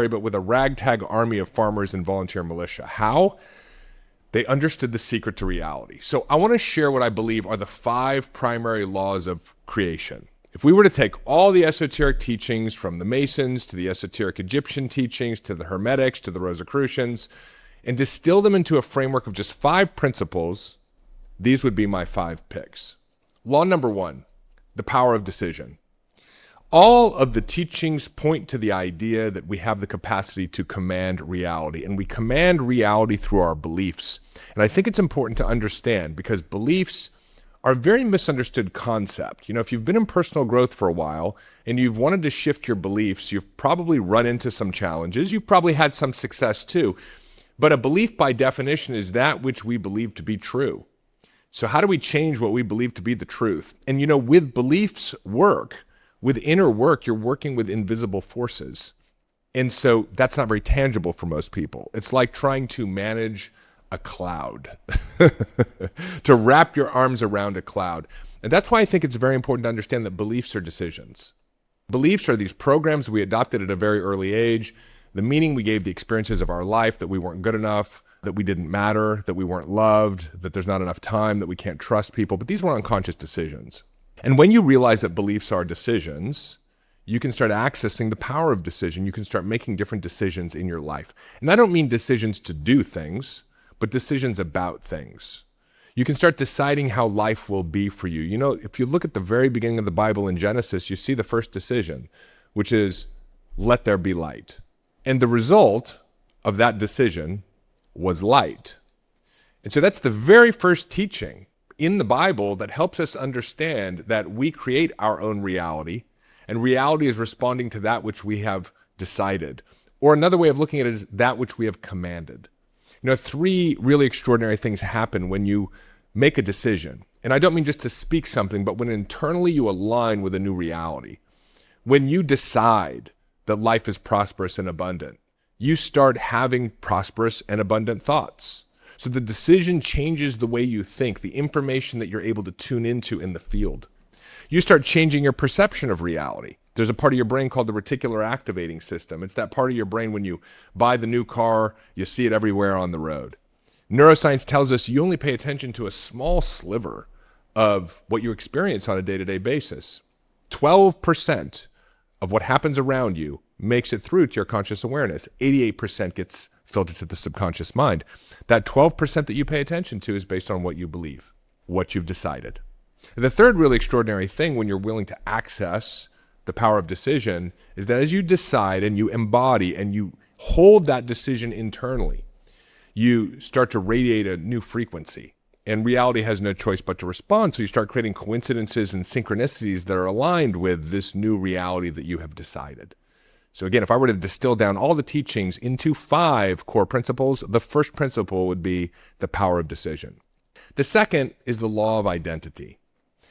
but with a ragtag army of farmers and volunteer militia. How? They understood the secret to reality. So I want to share what I believe are the 5 primary laws of creation. If we were to take all the esoteric teachings from the Masons to the esoteric Egyptian teachings to the Hermetics to the Rosicrucians and distill them into a framework of just 5 principles, these would be my 5 picks. Law number 1, the power of decision. All of the teachings point to the idea that we have the capacity to command reality, and we command reality through our beliefs. And I think it's important to understand because beliefs are a very misunderstood concept. You know, if you've been in personal growth for a while and you've wanted to shift your beliefs, you've probably run into some challenges. You've probably had some success too. But a belief by definition is that which we believe to be true. So how do we change what we believe to be the truth? And you know, with beliefs work, with inner work, you're working with invisible forces. And so that's not very tangible for most people. It's like trying to manage a cloud, to wrap your arms around a cloud. And that's why I think it's very important to understand that beliefs are decisions. Beliefs are these programs we adopted at a very early age, the meaning we gave the experiences of our life, that we weren't good enough, that we didn't matter, that we weren't loved, that there's not enough time, that we can't trust people. But these were unconscious decisions. And when you realize that beliefs are decisions, you can start accessing the power of decision. You can start making different decisions in your life. And I don't mean decisions to do things, but decisions about things. You can start deciding how life will be for you. You know, if you look at the very beginning of the Bible in Genesis, you see the first decision, which is, let there be light. And the result of that decision was light. And so that's the very first teaching in the Bible that helps us understand that we create our own reality, and reality is responding to that which we have decided. Or another way of looking at it is that which we have commanded. You know, 3 really extraordinary things happen when you make a decision. And I don't mean just to speak something, but when internally you align with a new reality. When you decide that life is prosperous and abundant, you start having prosperous and abundant thoughts. So the decision changes the way you think, the information that you're able to tune into in the field. You start changing your perception of reality. There's a part of your brain called the reticular activating system. It's that part of your brain when you buy the new car, you see it everywhere on the road. Neuroscience tells us you only pay attention to a small sliver of what you experience on a day-to-day basis. 12% of what happens around you makes it through to your conscious awareness. 88% gets filtered to the subconscious mind. That 12% that you pay attention to is based on what you believe, what you've decided. The third really extraordinary thing when you're willing to access the power of decision is that as you decide and you embody and you hold that decision internally, you start to radiate a new frequency. And reality has no choice but to respond. So you start creating coincidences and synchronicities that are aligned with this new reality that you have decided. So again, if I were to distill down all the teachings into 5 core principles, the first principle would be the power of decision. The second is the law of identity.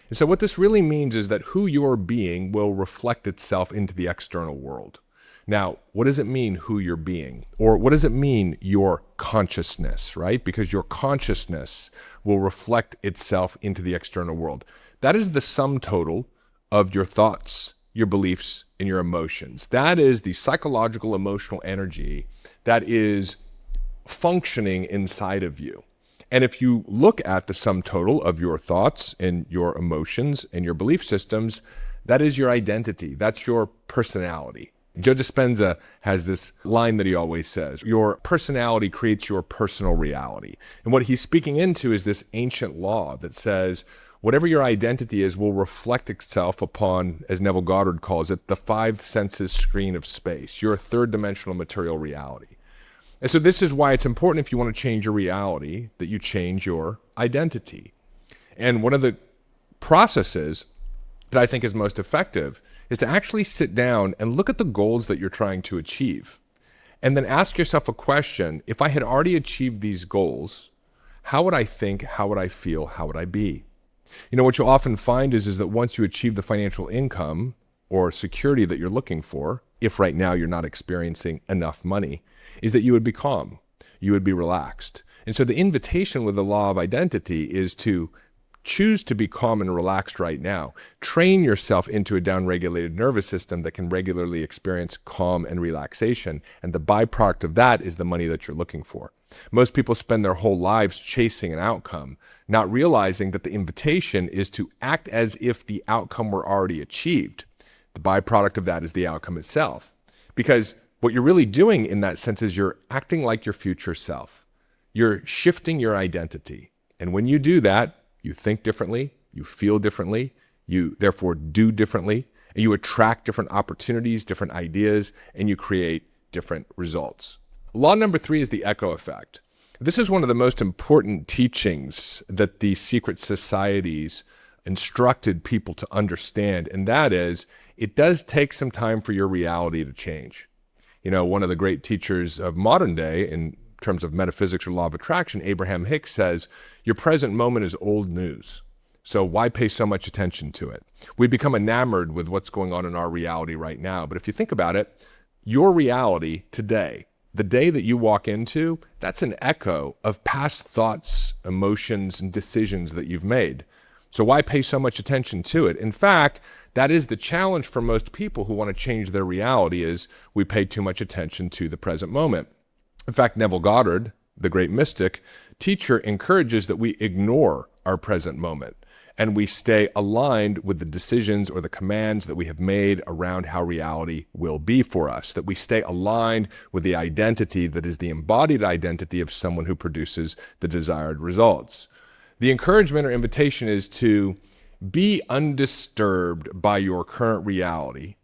And so what this really means is that who you're being will reflect itself into the external world. Now, what does it mean who you're being? Or what does it mean your consciousness, right? Because your consciousness will reflect itself into the external world. That is the sum total of your thoughts, your beliefs, and your emotions. That is the psychological, emotional energy that is functioning inside of you. And if you look at the sum total of your thoughts and your emotions and your belief systems, that is your identity. That's your personality. Joe Dispenza has this line that he always says, your personality creates your personal reality. And what he's speaking into is this ancient law that says, whatever your identity is will reflect itself upon, as Neville Goddard calls it, the 5 senses screen of space, your 3rd dimensional material reality. And so this is why it's important if you want to change your reality, that you change your identity. And one of the processes that I think is most effective is to actually sit down and look at the goals that you're trying to achieve. And then ask yourself a question, if I had already achieved these goals, how would I think, how would I feel, how would I be? You know, what you'll often find is that once you achieve the financial income or security that you're looking for, if right now you're not experiencing enough money, is that you would be calm, you would be relaxed. And so the invitation with the law of identity is to Choose to be calm and relaxed right now. Train yourself into a downregulated nervous system that can regularly experience calm and relaxation. And the byproduct of that is the money that you're looking for. Most people spend their whole lives chasing an outcome, not realizing that the invitation is to act as if the outcome were already achieved. The byproduct of that is the outcome itself. Because what you're really doing in that sense is you're acting like your future self. You're shifting your identity. And when you do that, you think differently, you feel differently, you therefore do differently, and you attract different opportunities, different ideas, and you create different results. Law number 3 is the echo effect. This is one of the most important teachings that the secret societies instructed people to understand, and that is, it does take some time for your reality to change. You know, one of the great teachers of modern day in terms of metaphysics or law of attraction, Abraham Hicks says, your present moment is old news. So why pay so much attention to it? We become enamored with what's going on in our reality right now. But if you think about it, your reality today, the day that you walk into, that's an echo of past thoughts, emotions, and decisions that you've made. So why pay so much attention to it? In fact, that is the challenge for most people who want to change their reality is we pay too much attention to the present moment. In fact, Neville Goddard, the great mystic, teacher, encourages that we ignore our present moment and we stay aligned with the decisions or the commands that we have made around how reality will be for us, that we stay aligned with the identity that is the embodied identity of someone who produces the desired results. The encouragement or invitation is to be undisturbed by your current reality,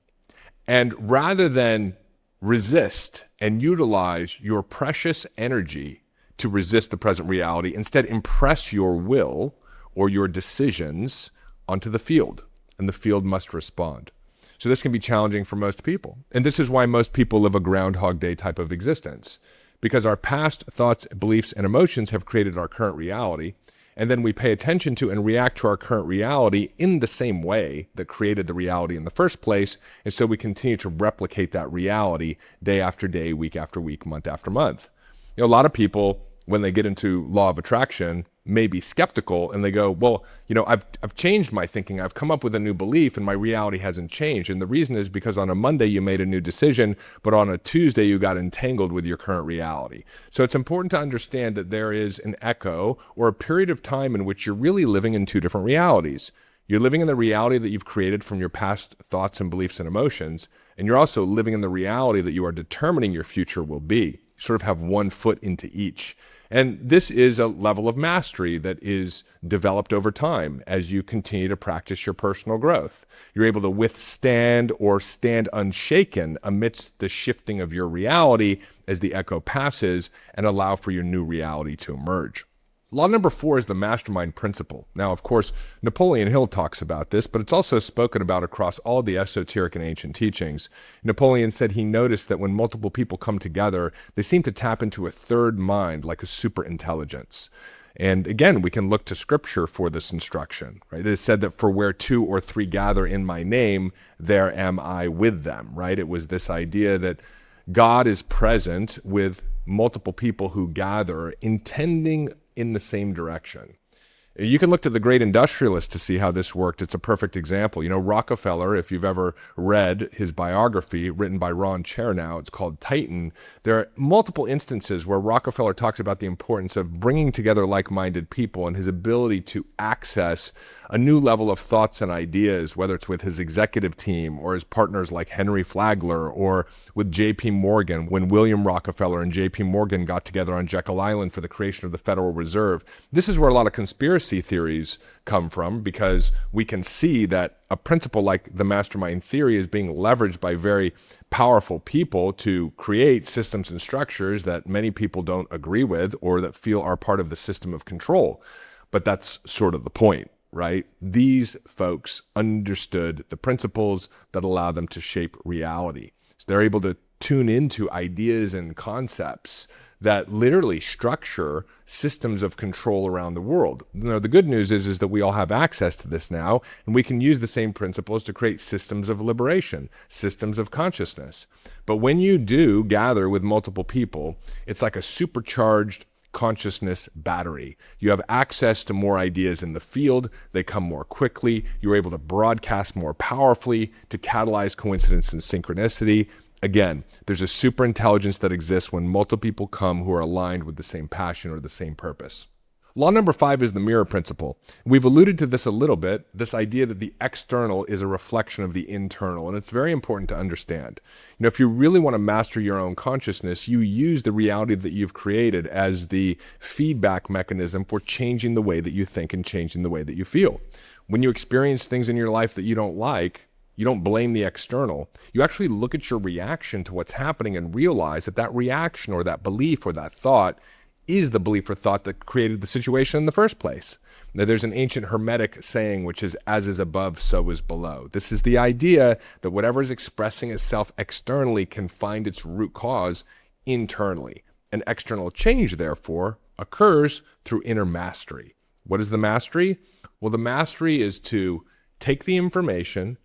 and rather than resist and utilize your precious energy to resist the present reality, instead impress your will or your decisions onto the field, and the field must respond. So this can be challenging for most people. And this is why most people live a Groundhog Day type of existence, because our past thoughts, beliefs, and emotions have created our current reality. And then we pay attention to and react to our current reality in the same way that created the reality in the first place. And so we continue to replicate that reality day after day, week after week, month after month. You know, a lot of people, when they get into law of attraction, may be skeptical and they go, well, you know, I've changed my thinking. I've come up with a new belief and my reality hasn't changed. And the reason is because on a Monday you made a new decision, but on a Tuesday you got entangled with your current reality. So it's important to understand that there is an echo or a period of time in which you're really living in two different realities. You're living in the reality that you've created from your past thoughts and beliefs and emotions, and you're also living in the reality that you are determining your future will be. You sort of have one foot into each. And this is a level of mastery that is developed over time as you continue to practice your personal growth. You're able to withstand or stand unshaken amidst the shifting of your reality as the echo passes and allow for your new reality to emerge. Law number 4 is the mastermind principle. Now, of course, Napoleon Hill talks about this, but it's also spoken about across all the esoteric and ancient teachings. Napoleon said he noticed that when multiple people come together, they seem to tap into a third mind, like a super intelligence. And again, we can look to scripture for this instruction, right? It is said that for where 2 or 3 gather in my name, there am I with them, right? It was this idea that God is present with multiple people who gather, intending in the same direction. You can look to the great industrialist to see how this worked. It's a perfect example. You know, Rockefeller, if you've ever read his biography written by Ron Chernow, it's called Titan. There are multiple instances where Rockefeller talks about the importance of bringing together like-minded people and his ability to access a new level of thoughts and ideas, whether it's with his executive team or his partners like Henry Flagler or with J.P. Morgan, when William Rockefeller and J.P. Morgan got together on Jekyll Island for the creation of the Federal Reserve. This is where a lot of conspiracy theories come from, because we can see that a principle like the mastermind theory is being leveraged by very powerful people to create systems and structures that many people don't agree with or that feel are part of the system of control. But that's sort of the point, right? These folks understood the principles that allow them to shape reality. So they're able to tune into ideas and concepts that literally structure systems of control around the world. You know, the good news is that we all have access to this now, and we can use the same principles to create systems of liberation, systems of consciousness. But when you do gather with multiple people, it's like a supercharged consciousness battery. You have access to more ideas in the field. They come more quickly. You're able to broadcast more powerfully to catalyze coincidence and synchronicity. Again, there's a super intelligence that exists when multiple people come who are aligned with the same passion or the same purpose. Law number 5 is the mirror principle. We've alluded to this a little bit, this idea that the external is a reflection of the internal, and it's very important to understand. If you really want to master your own consciousness, you use the reality that you've created as the feedback mechanism for changing the way that you think and changing the way that you feel. When you experience things in your life that you don't like, you don't blame the external. You actually look at your reaction to what's happening and realize that that reaction or that belief or that thought is the belief or thought that created the situation in the first place. Now, there's an ancient Hermetic saying, which is, as is above, so is below. This is the idea that whatever is expressing itself externally can find its root cause internally. An external change, therefore, occurs through inner mastery. What is the mastery? Well, the mastery is to take the information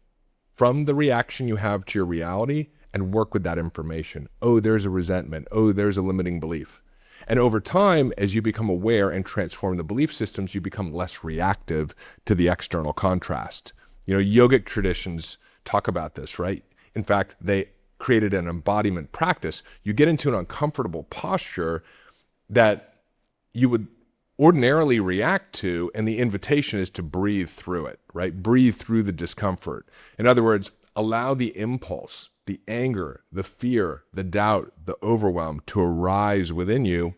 from the reaction you have to your reality and work with that information. Oh, there's a resentment. Oh, there's a limiting belief. And over time, as you become aware and transform the belief systems, you become less reactive to the external contrast. Yogic traditions talk about this, right? In fact, they created an embodiment practice. You get into an uncomfortable posture that you would ordinarily react to, and the invitation is to breathe through it, right? Breathe through the discomfort. In other words, allow the impulse, the anger, the fear, the doubt, the overwhelm to arise within you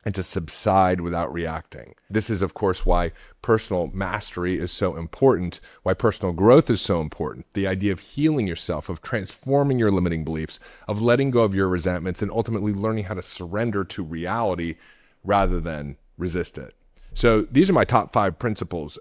and to subside without reacting. This is, of course, why personal mastery is so important, why personal growth is so important. The idea of healing yourself, of transforming your limiting beliefs, of letting go of your resentments, and ultimately learning how to surrender to reality rather than resist it. So these are my top 5 principles